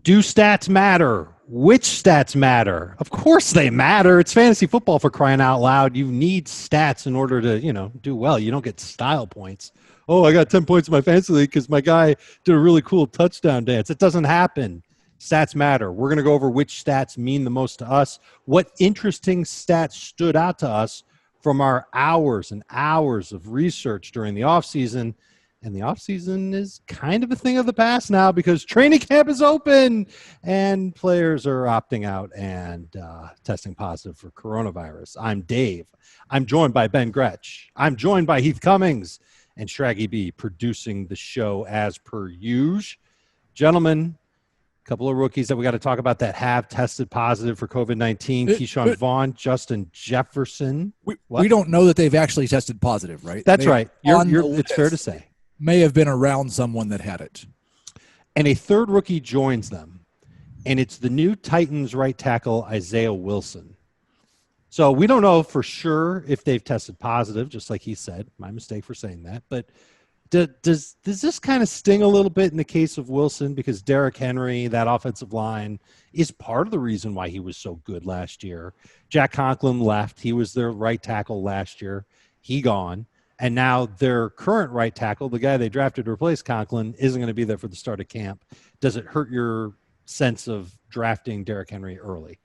Do stats matter? Which stats matter? Of course they matter. It's fantasy football, for crying out loud. You need stats in order to, do well. You don't get style points. Oh, I got 10 points in my fantasy league because my guy did a really cool touchdown dance. It doesn't happen. Stats matter. We're going to go over which stats mean the most to us, what interesting stats stood out to us from our hours and hours of research during the offseason. And the offseason is kind of a thing of the past now because training camp is open and players are opting out and testing positive for coronavirus. I'm Dave. I'm joined by Ben Gretsch. I'm joined by Heath Cummings and Shraggy B, producing the show as per usual. Gentlemen, a couple of rookies that we got to talk about that have tested positive for COVID-19. Keyshawn Vaughn, Justin Jefferson. We don't know that they've actually tested positive, right? That's right. It's fair to say. May have been around someone that had it. And a third rookie joins them, and it's the new Titans right tackle, Isaiah Wilson. So we don't know for sure if they've tested positive, just like he said. My mistake for saying that. But does this kind of sting a little bit in the case of Wilson? Because Derrick Henry, that offensive line, is part of the reason why he was so good last year. Jack Conklin left. He was their right tackle last year. He gone. And now their current right tackle, the guy they drafted to replace Conklin, isn't going to be there for the start of camp. Does it hurt your sense of drafting Derrick Henry early?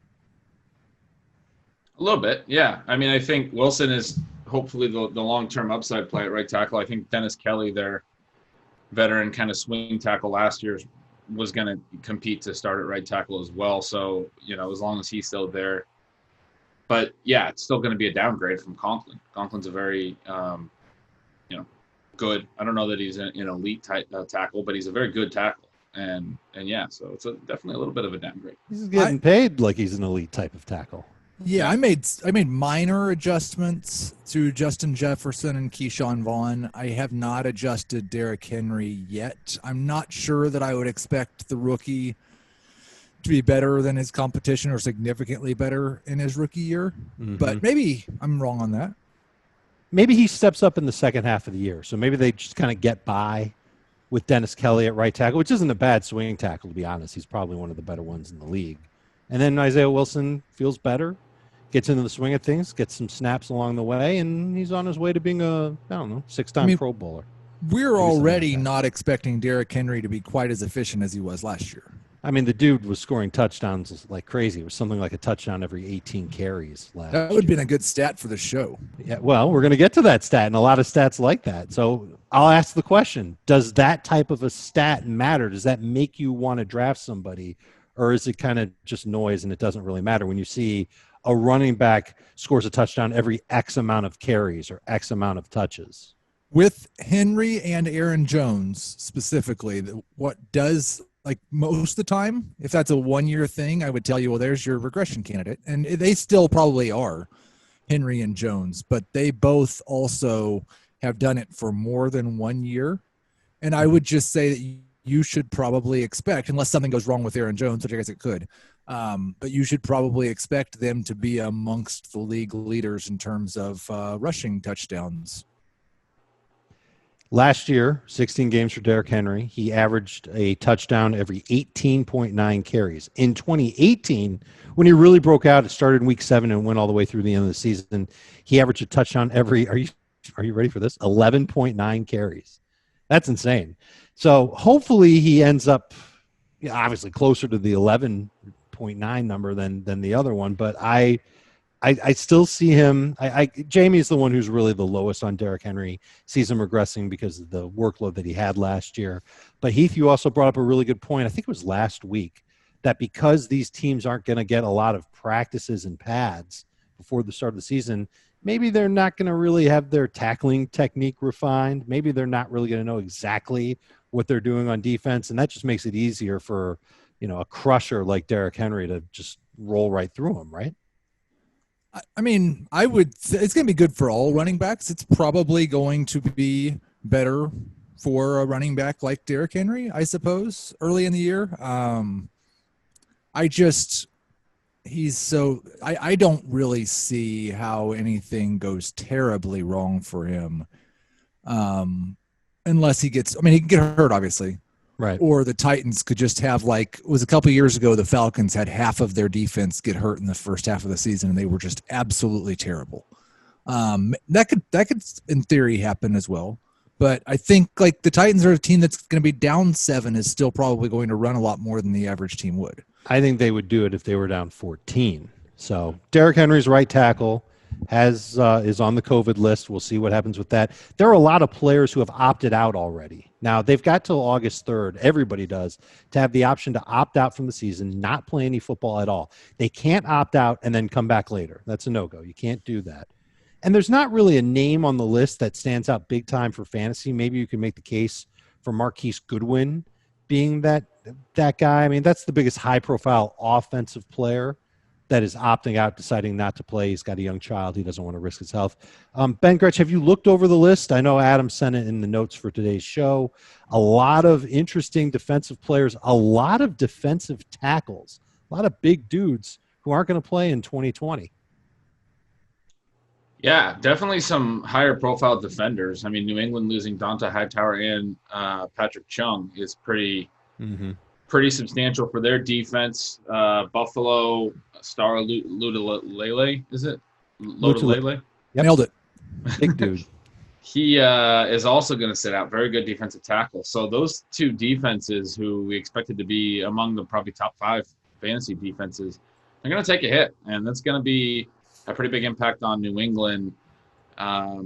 A little bit, yeah. I mean, I think Wilson is hopefully the long-term upside play at right tackle. I think Dennis Kelly, their veteran kind of swing tackle last year, was going to compete to start at right tackle as well. So, as long as he's still there. But, yeah, it's still going to be a downgrade from Conklin. Conklin's a very good. I don't know that he's an elite type tackle, but he's a very good tackle. And yeah, so it's definitely a little bit of a downgrade. He's getting paid like he's an elite type of tackle. Yeah, I made minor adjustments to Justin Jefferson and Keyshawn Vaughn. I have not adjusted Derrick Henry yet. I'm not sure that I would expect the rookie to be better than his competition or significantly better in his rookie year. Mm-hmm. But maybe I'm wrong on that. Maybe he steps up in the second half of the year. So maybe they just kind of get by with Dennis Kelly at right tackle, which isn't a bad swing tackle, to be honest. He's probably one of the better ones in the league. And then Isaiah Wilson feels better, gets into the swing of things, gets some snaps along the way, and he's on his way to being a, 6-time Pro Bowler. We're already not expecting Derrick Henry to be quite as efficient as he was last year. I mean, the dude was scoring touchdowns like crazy. It was something like a touchdown every 18 carries last year. That would have been a good stat for the show. Yeah, well, we're going to get to that stat and a lot of stats like that. So I'll ask the question, does that type of a stat matter? Does that make you want to draft somebody, or is it kind of just noise and it doesn't really matter when you see a running back scores a touchdown every X amount of carries or X amount of touches? With Henry and Aaron Jones specifically, what does – like most of the time, if that's a one-year thing, I would tell you, well, there's your regression candidate. And they still probably are, Henry and Jones, but they both also have done it for more than 1 year. And I would just say that you should probably expect, unless something goes wrong with Aaron Jones, which I guess it could, but you should probably expect them to be amongst the league leaders in terms of rushing touchdowns. Last year, 16 games for Derrick Henry. He averaged a touchdown every 18.9 carries. In 2018, when he really broke out, it started in week 7 and went all the way through the end of the season. He averaged a touchdown every, are you ready for this? 11.9 carries. That's insane. So hopefully he ends up obviously closer to the 11.9 number than the other one, but I still see him. Jamie is the one who's really the lowest on Derrick Henry. Sees him regressing because of the workload that he had last year. But Heath, you also brought up a really good point. I think it was last week that because these teams aren't going to get a lot of practices and pads before the start of the season, maybe they're not going to really have their tackling technique refined. Maybe they're not really going to know exactly what they're doing on defense, and that just makes it easier for a crusher like Derrick Henry to just roll right through him, right? I mean, it's going to be good for all running backs. It's probably going to be better for a running back like Derrick Henry, I suppose, early in the year. I don't really see how anything goes terribly wrong for him unless he can get hurt, obviously. Right. or the Titans could just have, like, it was a couple years ago, the Falcons had half of their defense get hurt in the first half of the season, and they were just absolutely terrible. That could in theory happen as well. But I think, like, the Titans are a team that's going to be down 7 is still probably going to run a lot more than the average team would. I think they would do it if they were down 14. So Derrick Henry's right tackle is on the COVID list. We'll see what happens with that. There are a lot of players who have opted out already. Now, they've got till August 3rd, everybody does, to have the option to opt out from the season, not play any football at all. They can't opt out and then come back later. That's a no-go. You can't do that. And there's not really a name on the list that stands out big time for fantasy. Maybe you can make the case for Marquise Goodwin being that guy. I mean, that's the biggest high-profile offensive player that is opting out, deciding not to play. He's got a young child. He doesn't want to risk his health. Ben Gretsch, have you looked over the list? I know Adam sent it in the notes for today's show. A lot of interesting defensive players, a lot of defensive tackles, a lot of big dudes who aren't going to play in 2020. Yeah, definitely some higher profile defenders. I mean, New England losing Donta Hightower and Patrick Chung is pretty substantial for their defense. Buffalo star Ludalele, is it? Ludalele? Yep. Nailed it. Big dude. He is also going to sit out. Very good defensive tackle. So those two defenses who we expected to be among the probably top 5 fantasy defenses, they're going to take a hit. And that's going to be a pretty big impact on New England. I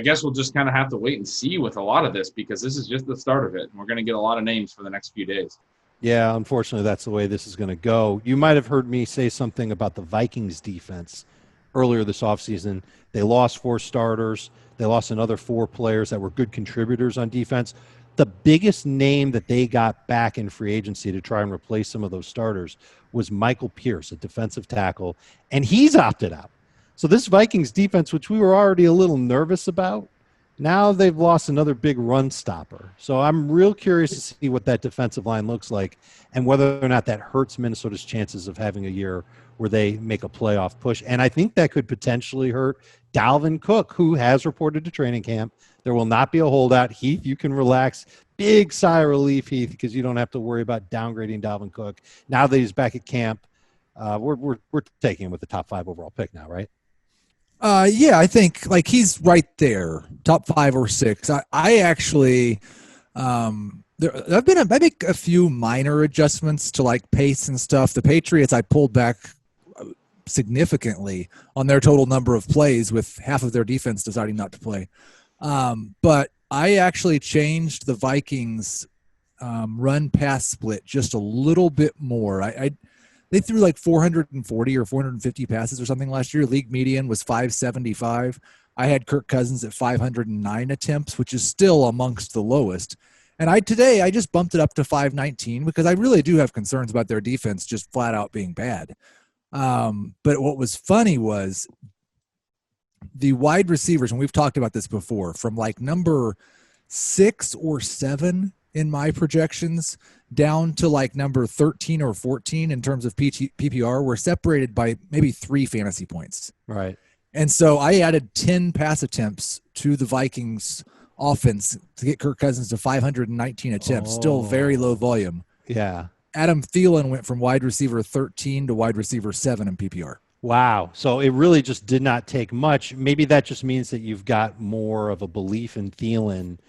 guess we'll just kind of have to wait and see with a lot of this because this is just the start of it. We're going to get a lot of names for the next few days. Yeah, unfortunately, that's the way this is going to go. You might have heard me say something about the Vikings defense earlier this offseason. They lost 4 starters. They lost another 4 players that were good contributors on defense. The biggest name that they got back in free agency to try and replace some of those starters was Michael Pierce, a defensive tackle, and he's opted out. So this Vikings defense, which we were already a little nervous about, now they've lost another big run stopper. So I'm real curious to see what that defensive line looks like and whether or not that hurts Minnesota's chances of having a year where they make a playoff push. And I think that could potentially hurt Dalvin Cook, who has reported to training camp. There will not be a holdout. Heath, you can relax. Big sigh of relief, Heath, because you don't have to worry about downgrading Dalvin Cook. Now that he's back at camp, we're taking him with the top 5 overall pick now, right? Yeah, I think like he's right there, top 5 or 6. I actually, I've been I make a few minor adjustments to like pace and stuff. The Patriots, I pulled back significantly on their total number of plays with half of their defense deciding not to play. But I actually changed the Vikings run pass split just a little bit more. They threw like 440 or 450 passes or something last year. League median was 575. I had Kirk Cousins at 509 attempts, which is still amongst the lowest. And today I just bumped it up to 519 because I really do have concerns about their defense just flat out being bad. But what was funny was the wide receivers, and we've talked about this before, from like number 6 or 7 in my projections down to like number 13 or 14 in terms of PPR were separated by maybe 3 fantasy points. Right. And so I added 10 pass attempts to the Vikings offense to get Kirk Cousins to 519 attempts, still very low volume. Yeah. Adam Thielen went from wide receiver 13 to wide receiver 7 in PPR. Wow. So it really just did not take much. Maybe that just means that you've got more of a belief in Thielen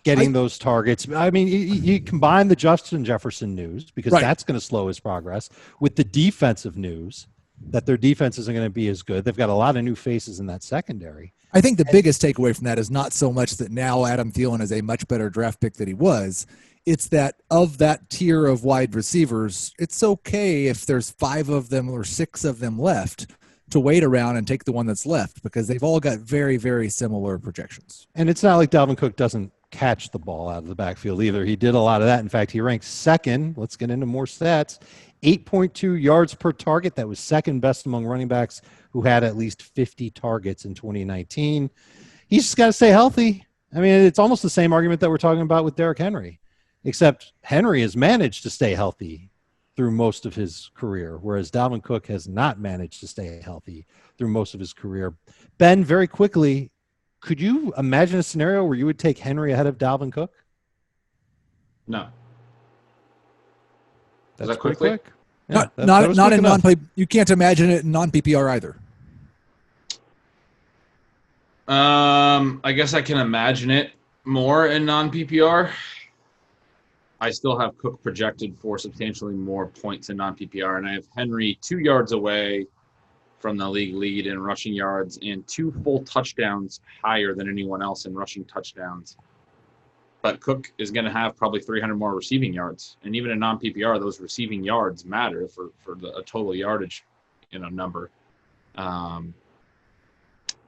getting those targets. I mean, you combine the Justin Jefferson news, because that's going to slow his progress, with the defensive news that their defense isn't going to be as good. They've got a lot of new faces in that secondary. I think the biggest takeaway from that is not so much that now Adam Thielen is a much better draft pick than he was. It's that of that tier of wide receivers, it's okay if there's 5 of them or 6 of them left to wait around and take the one that's left, because they've all got very, very similar projections. And it's not like Dalvin Cook doesn't catch the ball out of the backfield either. He did a lot of that. In fact, he ranked 2nd. Let's get into more stats. 8.2 yards per target. That was 2nd best among running backs who had at least 50 targets in 2019. He's just got to stay healthy. I mean, it's almost the same argument that we're talking about with Derrick Henry, except Henry has managed to stay healthy through most of his career, whereas Dalvin Cook has not managed to stay healthy through most of his career. Ben, very quickly, could you imagine a scenario where you would take Henry ahead of Dalvin Cook? No. That's that pretty quick? quick. Yeah, not was not quick in enough. non. You can't imagine it in non-PPR either. I guess I can imagine it more in non-PPR. I still have Cook projected for substantially more points in non-PPR, and I have Henry 2 yards away from the league lead in rushing yards and 2 full touchdowns higher than anyone else in rushing touchdowns. But Cook is going to have probably 300 more receiving yards, and even in non-PPR, those receiving yards matter for a total yardage, number.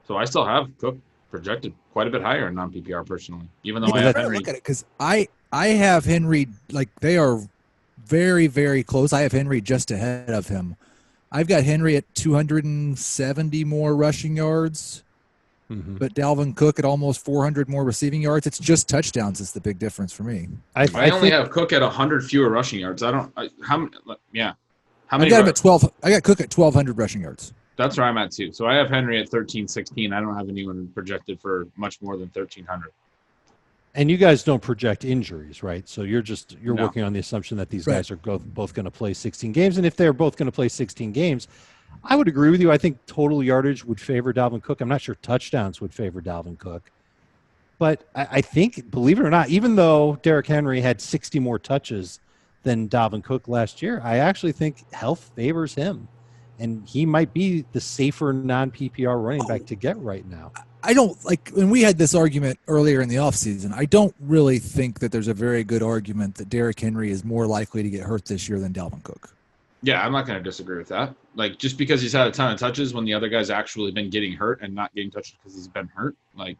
So I still have Cook projected quite a bit higher in non-PPR personally, even though I have Henry. Look at it, because I have Henry, like, they are very, very close. I have Henry just ahead of him. I've got Henry at 270 more rushing yards, but Dalvin Cook at almost 400 more receiving yards. It's just touchdowns is the big difference for me. I only have Cook at 100 fewer rushing yards. How many? I got him at 12. I got Cook at 1,200 rushing yards. That's where I'm at too. So I have Henry at 1,316. I don't have anyone projected for much more than 1,300. And you guys don't project injuries, right? So you're No. working on the assumption that these guys are both going to play 16 games. And if they're both going to play 16 games, I would agree with you. I think total yardage would favor Dalvin Cook. I'm not sure touchdowns would favor Dalvin Cook. But I think, believe it or not, even though Derrick Henry had 60 more touches than Dalvin Cook last year, I actually think health favors him. And he might be the safer non-PPR running back to get right now. I don't like when we had this argument earlier in the offseason. I don't really think that there's a very good argument that Derrick Henry is more likely to get hurt this year than Dalvin Cook. Yeah, I'm not going to disagree with that. Like, just because he's had a ton of touches when the other guy's actually been getting hurt and not getting touches because he's been hurt, like,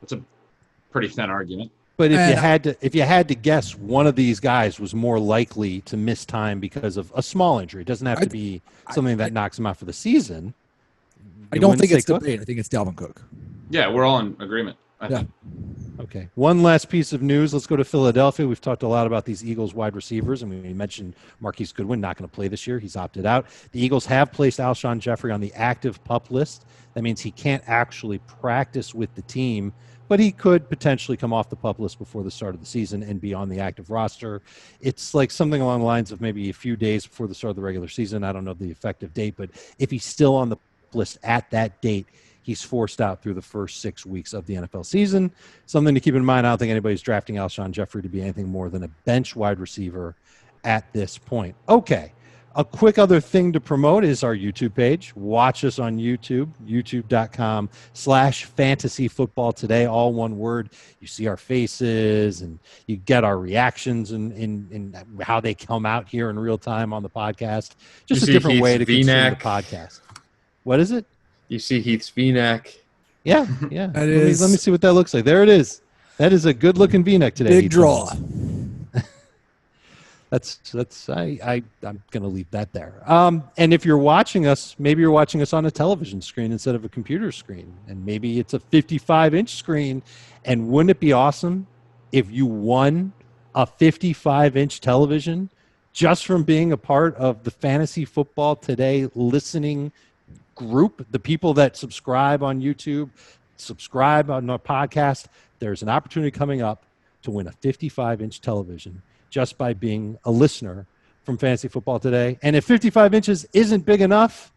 that's a pretty thin argument. But if you had to guess, one of these guys was more likely to miss time because of a small injury. It doesn't have to be something that knocks him out for the season. I don't think it's debate. I think it's Dalvin Cook. Yeah, we're all in agreement. I think. Okay. One last piece of news. Let's go to Philadelphia. We've talked a lot about these Eagles wide receivers, and we mentioned Marquise Goodwin not going to play this year. He's opted out. The Eagles have placed Alshon Jeffrey on the active PUP list. That means he can't actually practice with the team, but he could potentially come off the PUP list before the start of the season and be on the active roster. It's like something along the lines of maybe a few days before the start of the regular season. I don't know the effective date, but if he's still on the list at that date, he's forced out through the first 6 weeks of the NFL season. Something to keep in mind. I don't think anybody's drafting Alshon Jeffrey to be anything more than a bench wide receiver at this point. Okay. A quick other thing to promote is our YouTube page. Watch us on YouTube, youtube.com/fantasyfootballtoday, all one word. You see our faces and you get our reactions and how they come out here in real time on the podcast. Just a different way to consume the podcast. What is it? You see Heath's V-neck. Yeah. That is. Let me see what that looks like. There it is. That is a good-looking V-neck today. Big draw. I'm going to leave that there. And if you're watching us, maybe you're watching us on a television screen instead of a computer screen, and maybe it's a 55-inch screen. And wouldn't it be awesome if you won a 55-inch television just from being a part of the Fantasy Football Today listening group, the people that subscribe on YouTube, subscribe on our podcast? There's an opportunity coming up to win a 55-inch television just by being a listener from Fantasy Football Today. And if 55 inches isn't big enough,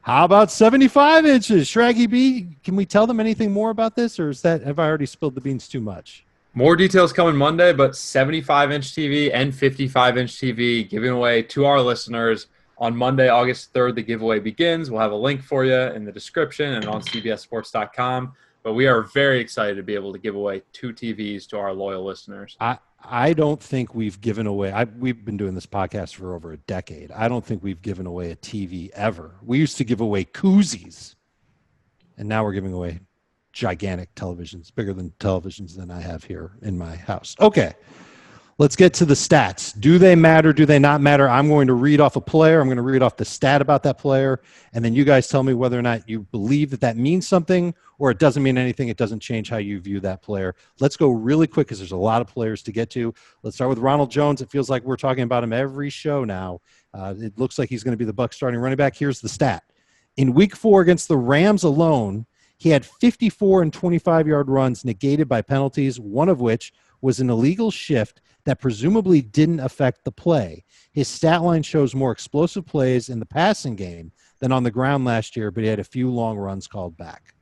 how about 75 inches? Shraggy B, can we tell them anything more about this, or have I already spilled the beans too much? More details coming Monday, but 75-inch TV and 55-inch TV giving away to our listeners. On Monday, August 3rd, the giveaway begins. We'll have a link for you in the description and on cbssports.com. But we are very excited to be able to give away 2 TVs to our loyal listeners. I don't think we've given away – we've been doing this podcast for over a decade. I don't think we've given away a TV ever. We used to give away koozies, and now we're giving away gigantic televisions, bigger than televisions than I have here in my house. Okay. Let's get to the stats. Do they matter? Do they not matter? I'm going to read off a player. I'm going to read off the stat about that player. And then you guys tell me whether or not you believe that means something or it doesn't mean anything. It doesn't change how you view that player. Let's go really quick because there's a lot of players to get to. Let's start with Ronald Jones. It feels like we're talking about him every show now. It looks like he's going to be the Bucs starting running back. Here's the stat. In week 4 against the Rams alone, he had 54 and 25-yard runs negated by penalties, one of which was an illegal shift that presumably didn't affect the play. His stat line shows more explosive plays in the passing game than on the ground last year, but he had a few long runs called back.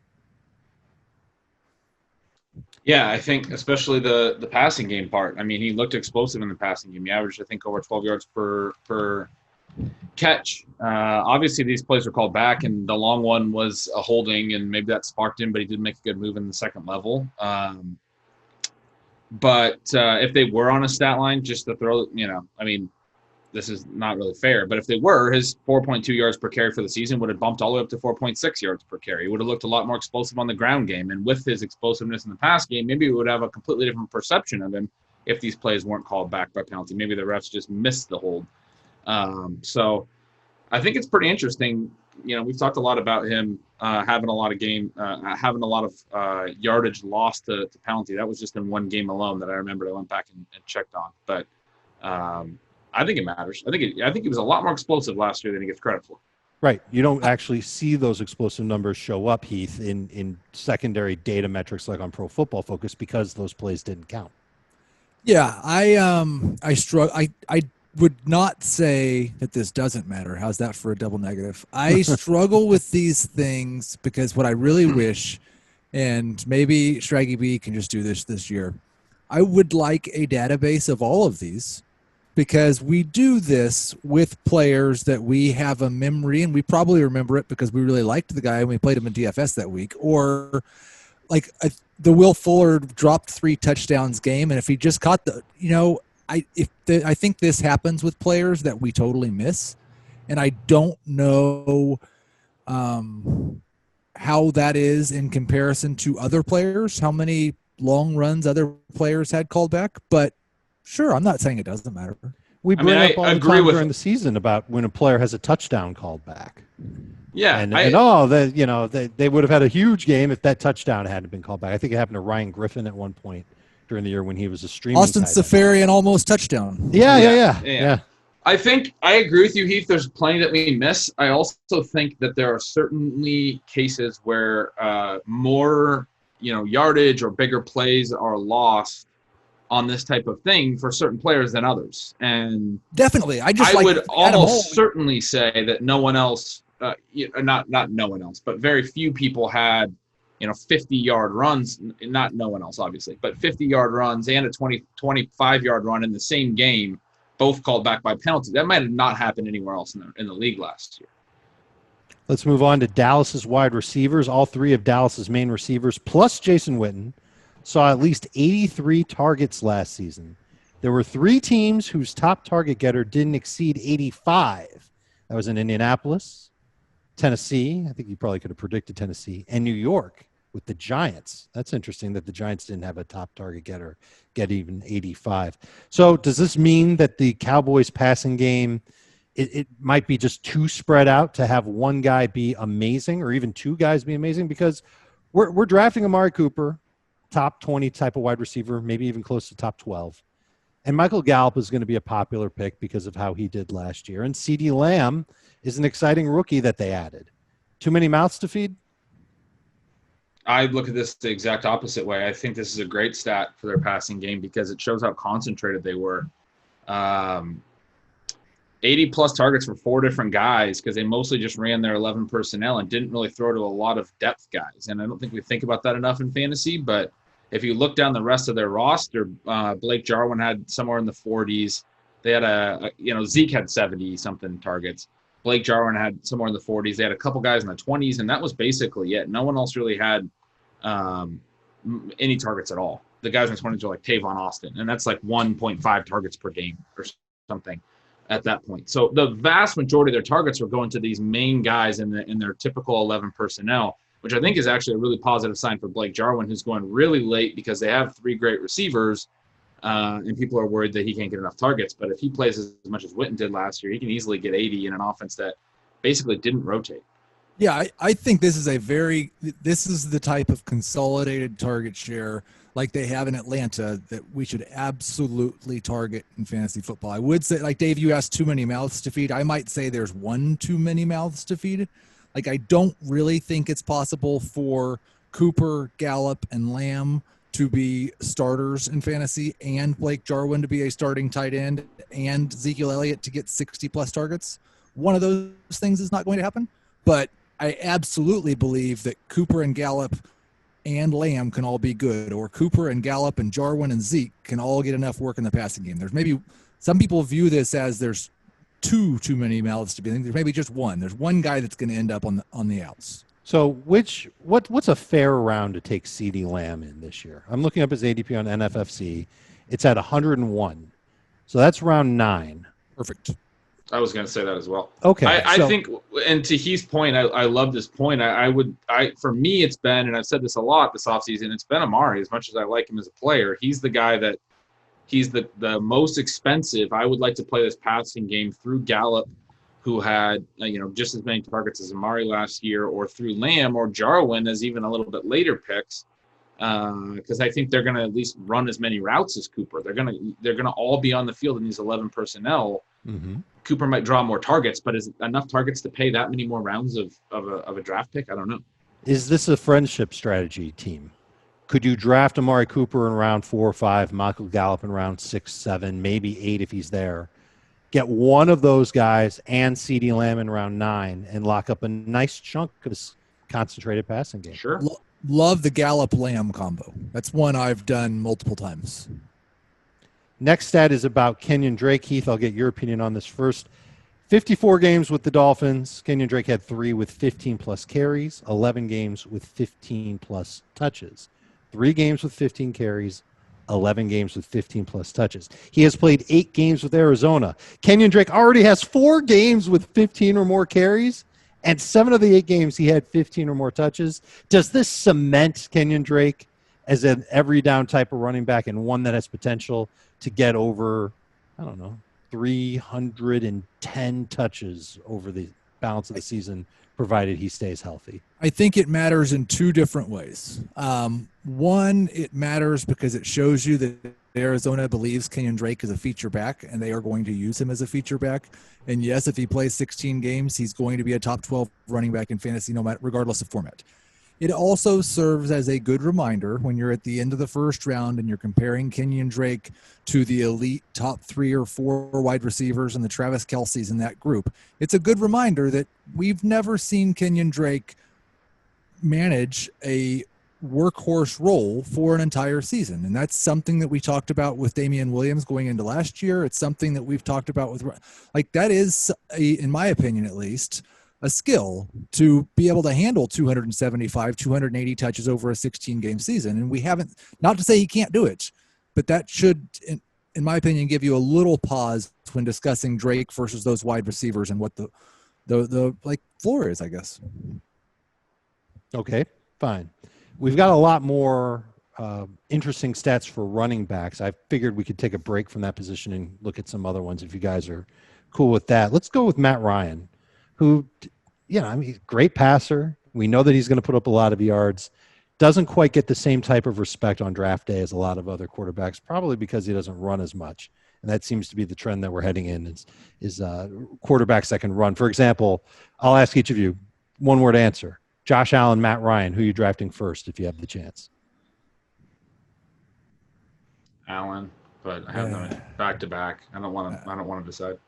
Yeah, I think especially the passing game part. I mean, he looked explosive in the passing game. He averaged, I think, over 12 yards per catch. Obviously, these plays were called back, and the long one was a holding, and maybe that sparked him, but he did make a good move in the second level. But if they were on a stat line, just to throw, I mean, this is not really fair, but if they were, his 4.2 yards per carry for the season would have bumped all the way up to 4.6 yards per carry. He would have looked a lot more explosive on the ground game. And with his explosiveness in the pass game, maybe we would have a completely different perception of him if these plays weren't called back by penalty. Maybe the refs just missed the hold. So I think it's pretty interesting. We've talked a lot about him having a lot of yardage lost to penalty. That was just in one game alone that I remember I went back and checked on. But I think it matters. I think he was a lot more explosive last year than he gets credit for. Right. You don't actually see those explosive numbers show up, Heath, in secondary data metrics like on Pro Football Focus because those plays didn't count. Yeah, I struggle. I would not say that this doesn't matter. How's that for a double negative? I struggle with these things because what I really wish, and maybe Straggy B can just do this year, I would like a database of all of these, because we do this with players that we have a memory, and we probably remember it because we really liked the guy and we played him in DFS that week. Or like the Will Fuller dropped 3 touchdowns game, and if he just caught I think this happens with players that we totally miss, and I don't know how that is in comparison to other players, how many long runs other players had called back, but sure, I'm not saying it doesn't matter. We bring up all the time during the season about when a player has a touchdown called back. Yeah, they would have had a huge game if that touchdown hadn't been called back. I think it happened to Ryan Griffin at one point during the year when he was a streaming. Austin Safarian almost touchdown. Yeah. I think I agree with you, Heath. There's plenty that we miss. I also think that there are certainly cases where more yardage or bigger plays are lost on this type of thing for certain players than others. And definitely, I would almost certainly say that no one else, not no one else, but very few people had 50-yard runs, not no one else obviously, but 50-yard runs and a 25-yard run in the same game, both called back by penalty. That might have not happened anywhere else in the league last year. Let's move on to Dallas's wide receivers. All 3 of Dallas's main receivers, plus Jason Witten, saw at least 83 targets last season. There were 3 teams whose top target getter didn't exceed 85. That was in Indianapolis, Tennessee. I think you probably could have predicted Tennessee, and New York with the Giants. That's interesting that the Giants didn't have a top target getter get even 85. So does this mean that the Cowboys passing game, it might be just too spread out to have one guy be amazing or even 2 guys be amazing? Because we're drafting Amari Cooper, top 20 type of wide receiver, maybe even close to top 12. And Michael Gallup is going to be a popular pick because of how he did last year. And CeeDee Lamb is an exciting rookie that they added. Too many mouths to feed? I look at this the exact opposite way. I think this is a great stat for their passing game because it shows how concentrated they were. 80-plus targets for 4 different guys because they mostly just ran their 11 personnel and didn't really throw to a lot of depth guys. And I don't think we think about that enough in fantasy, but if you look down the rest of their roster, Blake Jarwin had somewhere in the 40s. They had Zeke had 70-something targets. Blake Jarwin had somewhere in the 40s. They had a couple guys in the 20s, and that was basically it. No one else really had any targets at all. The guys in the 20s are like Tavon Austin, and that's like 1.5 targets per game or something at that point. So the vast majority of their targets were going to these main guys in their typical 11 personnel, which I think is actually a really positive sign for Blake Jarwin, who's going really late because they have 3 great receivers, and people are worried that he can't get enough targets. But if he plays as much as Witten did last year, he can easily get 80 in an offense that basically didn't rotate. Yeah, I think this is this is the type of consolidated target share like they have in Atlanta that we should absolutely target in fantasy football. I would say, like Dave, you asked too many mouths to feed. I might say there's 1 too many mouths to feed. Like I don't really think it's possible for Cooper, Gallup, and Lamb to to be starters in fantasy and Blake Jarwin to be a starting tight end and Ezekiel Elliott to get 60-plus targets. One of those things is not going to happen. But I absolutely believe that Cooper and Gallup and Lamb can all be good, or Cooper and Gallup and Jarwin and Zeke can all get enough work in the passing game. There's maybe some people view this as there's too many mouths to be. I think there's maybe just one. There's one guy that's going to end up on the outs. So what's a fair round to take CeeDee Lamb in this year? I'm looking up his ADP on NFFC. It's at 101. So that's round 9. Perfect. I was going to say that as well. Okay. I think, and to Heath's point, I love this point. For me, it's been, and I've said this a lot this offseason, it's been Amari. As much as I like him as a player, he's the guy that he's the most expensive. I would like to play this passing game through Gallup, who had just as many targets as Amari last year, or through Lamb or Jarwin as even a little bit later picks, because I think they're going to at least run as many routes as Cooper. They're going to all be on the field in these 11 personnel. Mm-hmm. Cooper might draw more targets, but is it enough targets to pay that many more rounds of a draft pick? I don't know. Is this a friendship strategy team? Could you draft Amari Cooper in round 4 or 5, Michael Gallup in round 6, 7, maybe 8 if he's there? Get one of those guys and CeeDee Lamb in round 9 and lock up a nice chunk of this concentrated passing game. Sure. Love the Gallup Lamb combo. That's one I've done multiple times. Next stat is about Kenyan Drake. Heath, I'll get your opinion on this first. 54 games with the Dolphins. Kenyan Drake had 3 with 15-plus carries, 11 games with 15-plus touches. 3 games with 15 carries, 11 games with 15-plus touches. He has played 8 games with Arizona. Kenyan Drake already has 4 games with 15 or more carries, and 7 of the 8 games he had 15 or more touches. Does this cement Kenyan Drake as an every down type of running back and one that has potential to get over, 310 touches over the balance of the season, provided he stays healthy? I think it matters in 2 different ways. One, it matters because it shows you that Arizona believes Kenyan Drake is a feature back, and they are going to use him as a feature back. And yes, if he plays 16 games, he's going to be a top 12 running back in fantasy, regardless of format. It also serves as a good reminder when you're at the end of the first round and you're comparing Kenyan Drake to the elite top 3 or 4 wide receivers and the Travis Kelce's in that group. It's a good reminder that we've never seen Kenyan Drake manage a workhorse role for an entire season. And that's something that we talked about with Damian Williams going into last year. It's something that we've talked about with, that is, in my opinion at least, a skill to be able to handle 275, 280 touches over a 16-game season. And we haven't, not to say he can't do it, but that should, in my opinion, give you a little pause when discussing Drake versus those wide receivers and what the floor is, I guess. Okay, fine. We've got a lot more interesting stats for running backs. I figured we could take a break from that position and look at some other ones if you guys are cool with that. Let's go with Matt Ryan, who, great passer. We know that he's going to put up a lot of yards. Doesn't quite get the same type of respect on draft day as a lot of other quarterbacks, probably because he doesn't run as much. And that seems to be the trend that we're heading in is quarterbacks that can run. For example, I'll ask each of you one-word answer. Josh Allen, Matt Ryan, who are you drafting first if you have the chance? Allen, but I have them back-to-back. I don't want to decide.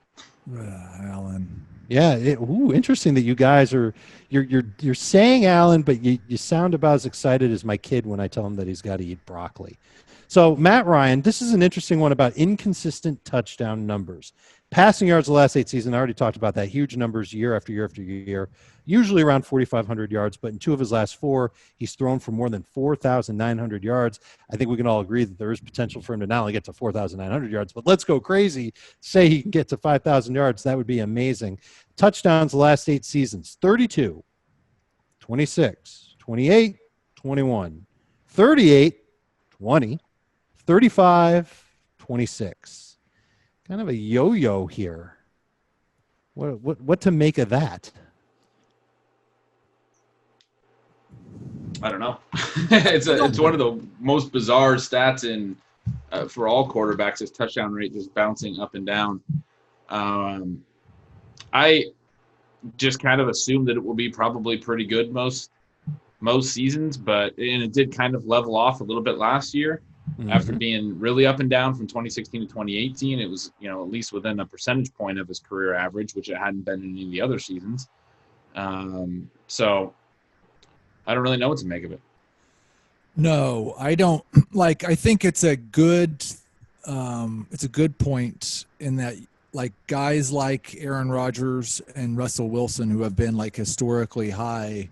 Allen. Yeah. Interesting that you guys are you're saying Allen, but you sound about as excited as my kid when I tell him that he's got to eat broccoli. So Matt Ryan, this is an interesting one about inconsistent touchdown numbers. Passing yards the last 8 seasons, I already talked about that. Huge numbers year after year after year, usually around 4,500 yards. But in 2 of his last 4, he's thrown for more than 4,900 yards. I think we can all agree that there is potential for him to not only get to 4,900 yards, but let's go crazy. Say he can get to 5,000 yards. That would be amazing. Touchdowns the last 8 seasons, 32, 26, 28, 21, 38, 20, 35, 26. Kind of a yo-yo here. What to make of that? I don't know. It's one of the most bizarre stats in for all quarterbacks. Is touchdown rate just bouncing up and down. I just kind of assume that it will be probably pretty good most most seasons, and it did kind of level off a little bit last year after being really up and down from 2016 to 2018. It was, at least within a percentage point of his career average, which it hadn't been in any of the other seasons. So I don't really know what to make of it. No, I don't. I think it's a good point in that, guys like Aaron Rodgers and Russell Wilson, who have been historically high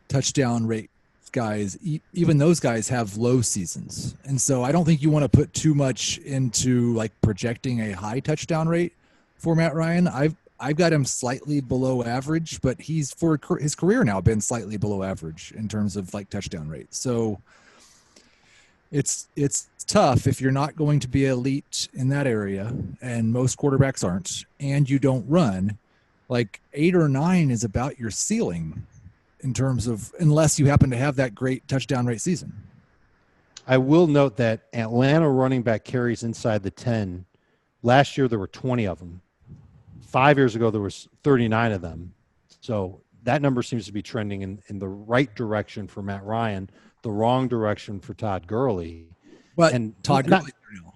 touchdown rate guys, even those guys have low seasons. And so I don't think you want to put too much into projecting a high touchdown rate for Matt Ryan. I've got him slightly below average, but he's for his career now been slightly below average in terms of touchdown rate. So it's tough if you're not going to be elite in that area, and most quarterbacks aren't, and you don't run. 8 or 9 is about your ceiling in terms of, unless you happen to have that great touchdown rate season. I will note that Atlanta running back carries inside the 10. Last year there were 20 of them. 5 years ago there was 39 of them. So that number seems to be trending in the right direction for Matt Ryan, the wrong direction for Todd Gurley. But and Todd Gurley's there now.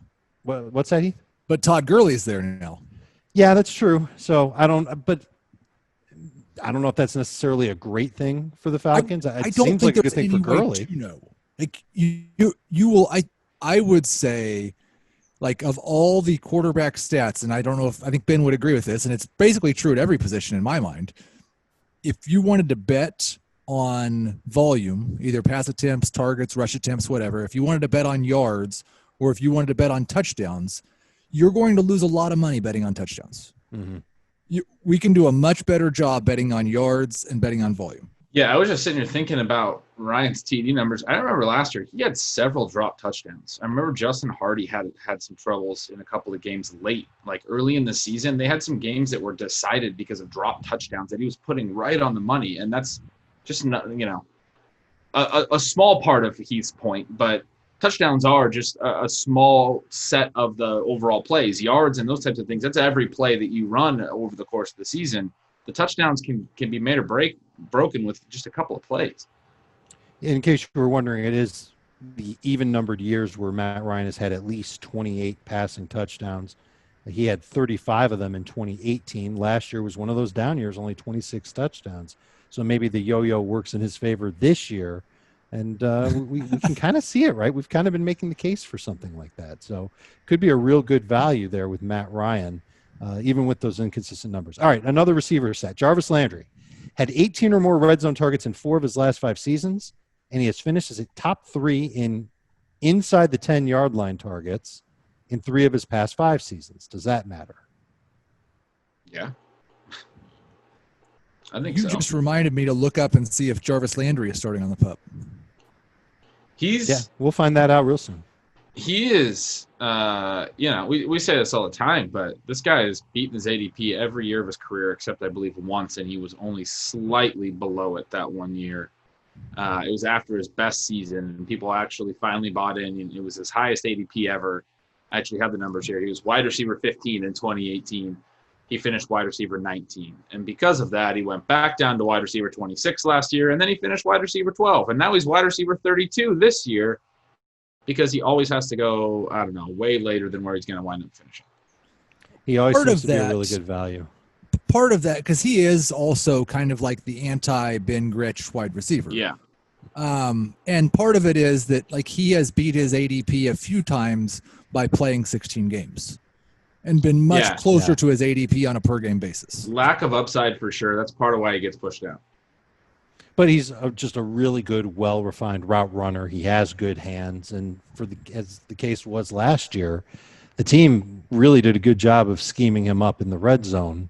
What's that, Heath? But Todd Gurley's there now. Yeah, that's true. So I don't know if that's necessarily a great thing for the Falcons. I It don't seems think like a good there's thing for any way Gurley. to know. You will. I would say, of all the quarterback stats, and I think Ben would agree with this, and it's basically true at every position in my mind. If you wanted to bet on volume, either pass attempts, targets, rush attempts, whatever, if you wanted to bet on yards, or if you wanted to bet on touchdowns, you're going to lose a lot of money betting on touchdowns. Mm-hmm. We can do a much better job betting on yards and betting on volume. Yeah, I was just sitting here thinking about Ryan's TD numbers. I remember last year he had several drop touchdowns. I remember Justin Hardy had some troubles in a couple of games late, early in the season. They had some games that were decided because of drop touchdowns that he was putting right on the money, and that's just not, a small part of Heath's point. But touchdowns are just a small set of the overall plays, yards and those types of things. That's every play that you run over the course of the season. The touchdowns can be made or broken with just a couple of plays. In case you were wondering, it is the even-numbered years where Matt Ryan has had at least 28 passing touchdowns. He had 35 of them in 2018. Last year was one of those down years, only 26 touchdowns. So maybe the yo-yo works in his favor this year. And we can kind of see it, right? We've kind of been making the case for something like that. So could be a real good value there with Matt Ryan, even with those inconsistent numbers. All right, another receiver set. Jarvis Landry had 18 or more red zone targets in 4 of his last 5 seasons, and he has finished as a top 3 in inside the 10-yard line targets in 3 of his past 5 seasons. Does that matter? Yeah. I think You just reminded me to look up and see if Jarvis Landry is starting on the pup. We'll find that out real soon. He is, we say this all the time, but this guy has beaten his ADP every year of his career, except I believe once, and he was only slightly below it that one year. It was after his best season, and people actually finally bought in, and it was his highest ADP ever. I actually have the numbers here. He was wide receiver 15 in 2018. He finished wide receiver 19. And because of that, he went back down to wide receiver 26 last year, and then he finished wide receiver 12. And now he's wide receiver 32 this year because he always has to go, way later than where he's going to wind up finishing. He always seems to be a really good value. Part of that, because he is also kind of like the anti-Ben Gritch wide receiver. Yeah. And part of it is that he has beat his ADP a few times by playing 16 games and been much closer to his ADP on a per game basis. Lack of upside for sure. That's part of why he gets pushed down. But he's just a really good, well-refined route runner. He has good hands, and as the case was last year, the team really did a good job of scheming him up in the red zone,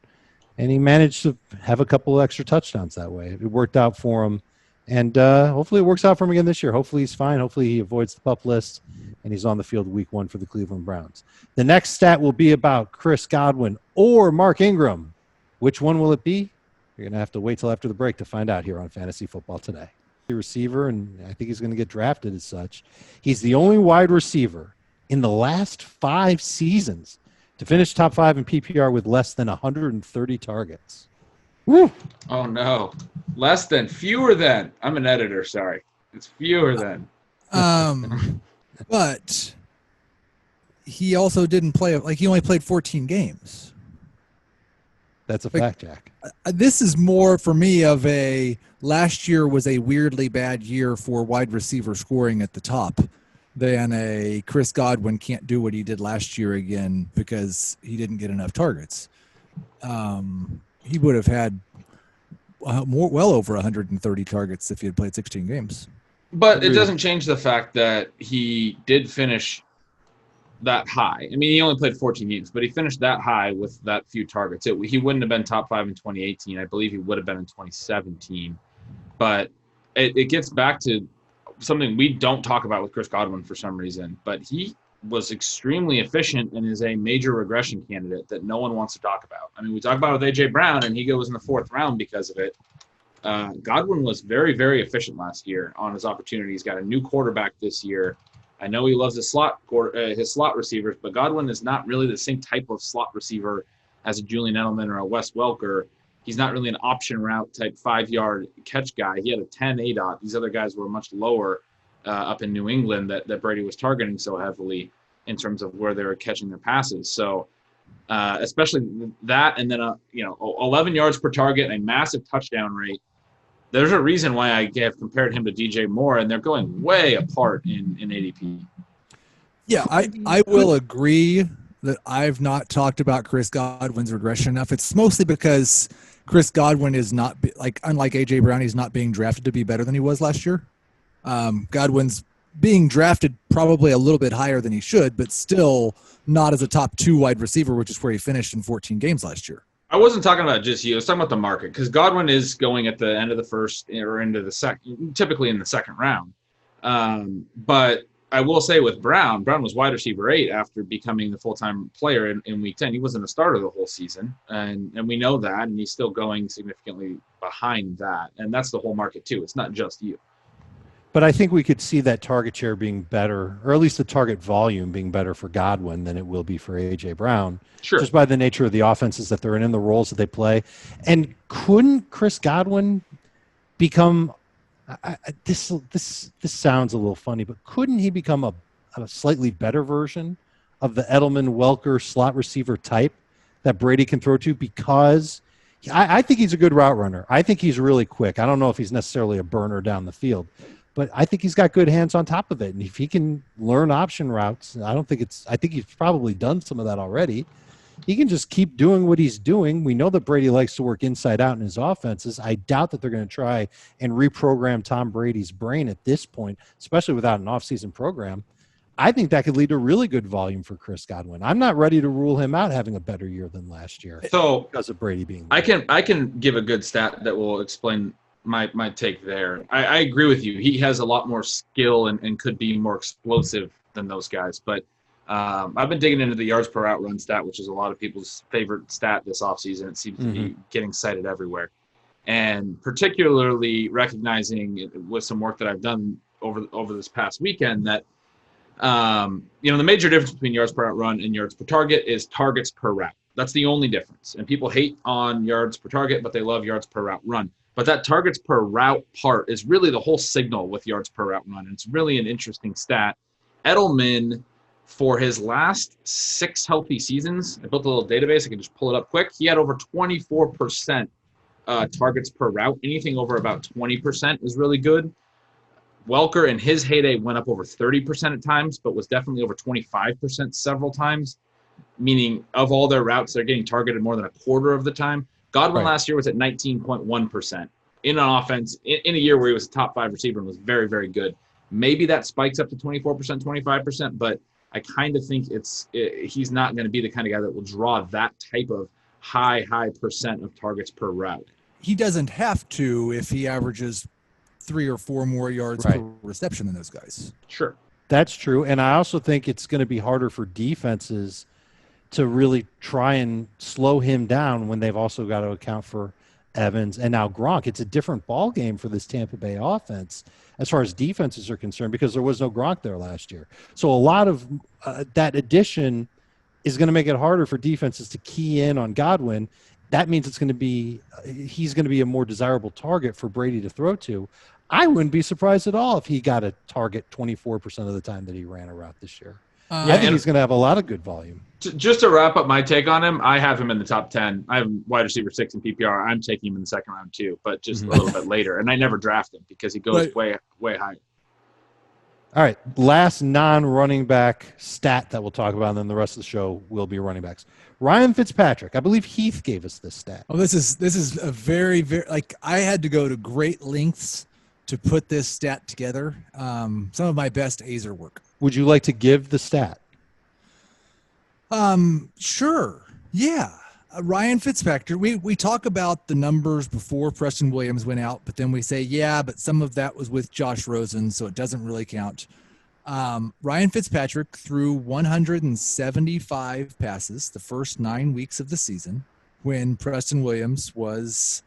and he managed to have a couple of extra touchdowns that way. It worked out for him, and hopefully it works out for him again this year. Hopefully he's fine. Hopefully he avoids the PUP list, and he's on the field week 1 for the Cleveland Browns. The next stat will be about Chris Godwin or Mark Ingram. Which one will it be? You're going to have to wait till after the break to find out here on Fantasy Football Today. Receiver, and I think he's going to get drafted as such. He's the only wide receiver in the last 5 seasons to finish top 5 in PPR with less than 130 targets. Woo. Oh no, fewer than. I'm an editor. Sorry, it's fewer than. But he also didn't play. Like he only played 14 games. That's a fact, Jack. This is more for me of a last year was a weirdly bad year for wide receiver scoring at the top than a Chris Godwin can't do what he did last year again because he didn't get enough targets. He would have had well over 130 targets if he had played 16 games. But it doesn't change the fact that he did finish that high. I mean, he only played 14 games, but he finished that high with that few targets. He wouldn't have been top 5 in 2018. I believe he would have been in 2017. But it gets back to something we don't talk about with Chris Godwin for some reason. But he was extremely efficient and is a major regression candidate that no one wants to talk about. I mean, we talk about it with A.J. Brown, and he goes in the 4th round because of it. Godwin was very, very efficient last year on his opportunities. Got a new quarterback this year. I know he loves his slot receivers, but Godwin is not really the same type of slot receiver as a Julian Edelman or a Wes Welker. He's not really an option route type 5-yard catch guy. He had a 10 ADOT. These other guys were much lower up in New England that Brady was targeting so heavily in terms of where they were catching their passes. So especially that, and then 11 yards per target and a massive touchdown rate. There's a reason why I have compared him to DJ Moore, and they're going way apart in ADP. Yeah, I will agree that I've not talked about Chris Godwin's regression enough. It's mostly because Chris Godwin is not unlike A.J. Brown, he's not being drafted to be better than he was last year. Godwin's being drafted probably a little bit higher than he should, but still not as a top 2 wide receiver, which is where he finished in 14 games last year. I wasn't talking about just you. I was talking about the market because Godwin is going at the end of the first or into the second, typically in the 2nd round. But I will say with Brown was wide receiver 8 after becoming the full-time player in week 10. He wasn't a starter the whole season, and we know that, and he's still going significantly behind that. And that's the whole market too. It's not just you. But I think we could see that target share being better, or at least the target volume being better for Godwin than it will be for A.J. Brown. Sure. Just by the nature of the offenses that they're in the roles that they play. And couldn't Chris Godwin become this sounds a little funny, but couldn't he become a slightly better version of the Edelman Welker slot receiver type that Brady can throw to? Because I think he's a good route runner. I think he's really quick. I don't know if he's necessarily a burner down the field, but I think he's got good hands on top of it. And if he can learn option routes, I think he's probably done some of that already. He can just keep doing what he's doing. We know that Brady likes to work inside out in his offenses. I doubt that they're going to try and reprogram Tom Brady's brain at this point, especially without an offseason program. I think that could lead to really good volume for Chris Godwin. I'm not ready to rule him out having a better year than last year. So because of Brady being there. I can give a good stat that will explain my take there. I agree with you. He has a lot more skill and could be more explosive than those guys. But I've been digging into the yards per route run stat, which is a lot of people's favorite stat this offseason. It seems to be getting cited everywhere. And particularly recognizing with some work that I've done over this past weekend that the major difference between yards per route run and yards per target is targets per route. That's the only difference. And people hate on yards per target, but they love yards per route run. But that targets per route part is really the whole signal with yards per route run. And it's really an interesting stat. Edelman, for his last 6 healthy seasons, I built a little database. I can just pull it up quick. He had over 24% targets per route. Anything over about 20% is really good. Welker in his heyday went up over 30% at times, but was definitely over 25% several times, meaning of all their routes, they're getting targeted more than a quarter of the time. Godwin last year was at 19.1% in an offense in a year where he was a top 5 receiver and was very, very good. Maybe that spikes up to 24%, 25%, but I kind of think he's not going to be the kind of guy that will draw that type of high percent of targets per route. He doesn't have to if he averages 3 or 4 more yards per reception than those guys. Sure. That's true. And I also think it's going to be harder for defenses to really try and slow him down when they've also got to account for Evans and now Gronk. It's a different ball game for this Tampa Bay offense as far as defenses are concerned because there was no Gronk there last year. So a lot of that addition is going to make it harder for defenses to key in on Godwin. that means he's going to be a more desirable target for Brady to throw to. I wouldn't be surprised at all if he got a target 24% of the time that he ran a route this year. I think he's going to have a lot of good volume. Just to wrap up my take on him, I have him in the top 10. I have wide receiver 6 in PPR. I'm taking him in the second round too, but just a little bit later. And I never draft him because he goes way high. All right, last non-running back stat that we'll talk about, and then the rest of the show will be running backs. Ryan Fitzpatrick. I believe Heath gave us this stat. Oh, this is a very, very, like, I had to go to great lengths to put this stat together. Some of my best Azer work. Would you like to give the stat? Sure. Yeah. Ryan Fitzpatrick, we talk about the numbers before Preston Williams went out, but then we say, yeah, but some of that was with Josh Rosen, so it doesn't really count. Ryan Fitzpatrick threw 175 passes the first 9 weeks of the season when Preston Williams was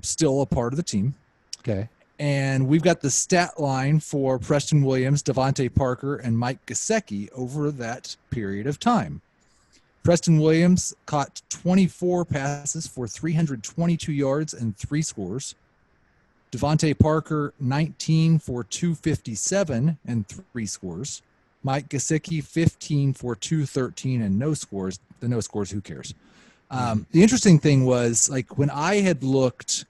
still a part of the team. Okay. And we've got the stat line for Preston Williams, Devontae Parker, and Mike Gesicki over that period of time. Preston Williams caught 24 passes for 322 yards and 3 scores. Devontae Parker, 19 for 257 and 3 scores. Mike Gesicki, 15 for 213 and no scores. The no scores, who cares? The interesting thing was, like, when I had looked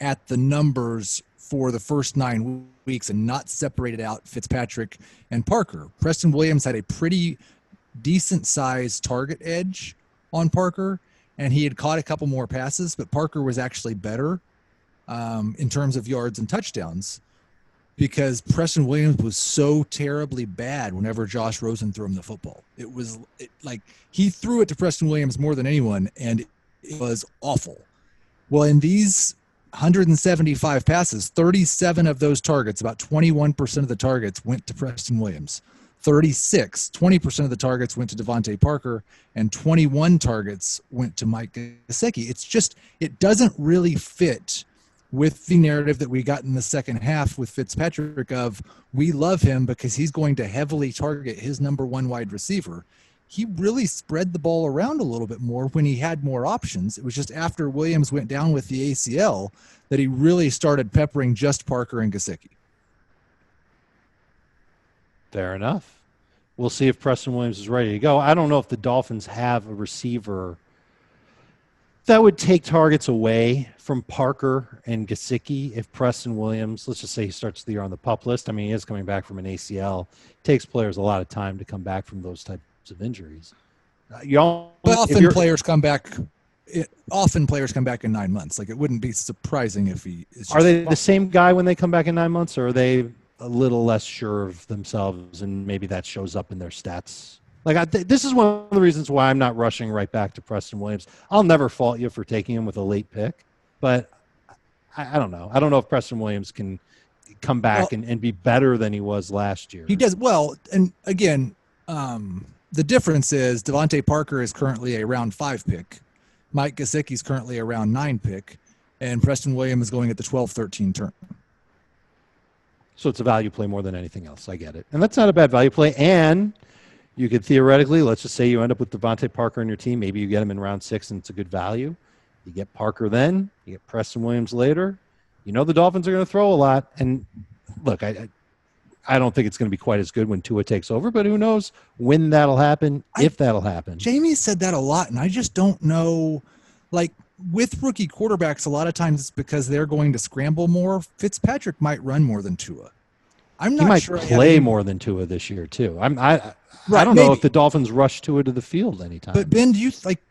at the numbers for the first 9 weeks and not separated out Fitzpatrick and Parker, Preston Williams had a pretty decent sized target edge on Parker, and he had caught a couple more passes, but Parker was actually better in terms of yards and touchdowns because Preston Williams was so terribly bad whenever Josh Rosen threw him the football. It was like he threw it to Preston Williams more than anyone, and it was awful. Well, in these 175 passes, 37 of those targets, about 21% of the targets, went to Preston Williams. 20% of the targets went to Devontae Parker, and 21 targets went to Mike Gesicki. It's just, it doesn't really fit with the narrative that we got in the second half with Fitzpatrick of, we love him because he's going to heavily target his number one wide receiver. He really spread the ball around a little bit more when he had more options. It was just after Williams went down with the ACL that he really started peppering just Parker and Gesicki. Fair enough. We'll see if Preston Williams is ready to go. I don't know if the Dolphins have a receiver that would take targets away from Parker and Gesicki if Preston Williams, let's just say he starts the year on the PUP list. I mean, he is coming back from an ACL. It takes players a lot of time to come back from those types of injuries. Often players come back in 9 months. Like, it wouldn't be surprising if he is. Are they the same guy when they come back in 9 months, or are they a little less sure of themselves, and maybe that shows up in their stats? Like, this is one of the reasons why I'm not rushing right back to Preston Williams. I'll never fault you for taking him with a late pick, but I don't know. I don't know if Preston Williams can come back and be better than he was last year. He does well, and again, the difference is Devontae Parker is currently a round 5 pick. Mike Gesicki is currently a round 9 pick, and Preston Williams is going at the 12-13 turn. So it's a value play more than anything else. I get it. And that's not a bad value play. And you could theoretically, let's just say you end up with Devontae Parker on your team. Maybe you get him in round 6 and it's a good value. You get Parker then. You get Preston Williams later. You know the Dolphins are going to throw a lot. And look, I don't think it's going to be quite as good when Tua takes over, but who knows when that'll happen, if that'll happen. Jamie said that a lot, and I just don't know. Like, with rookie quarterbacks, a lot of times it's because they're going to scramble more. Fitzpatrick might run more than Tua. I'm not sure. He might play more than Tua this year too. I don't know if the Dolphins rush Tua to the field anytime. But Ben, do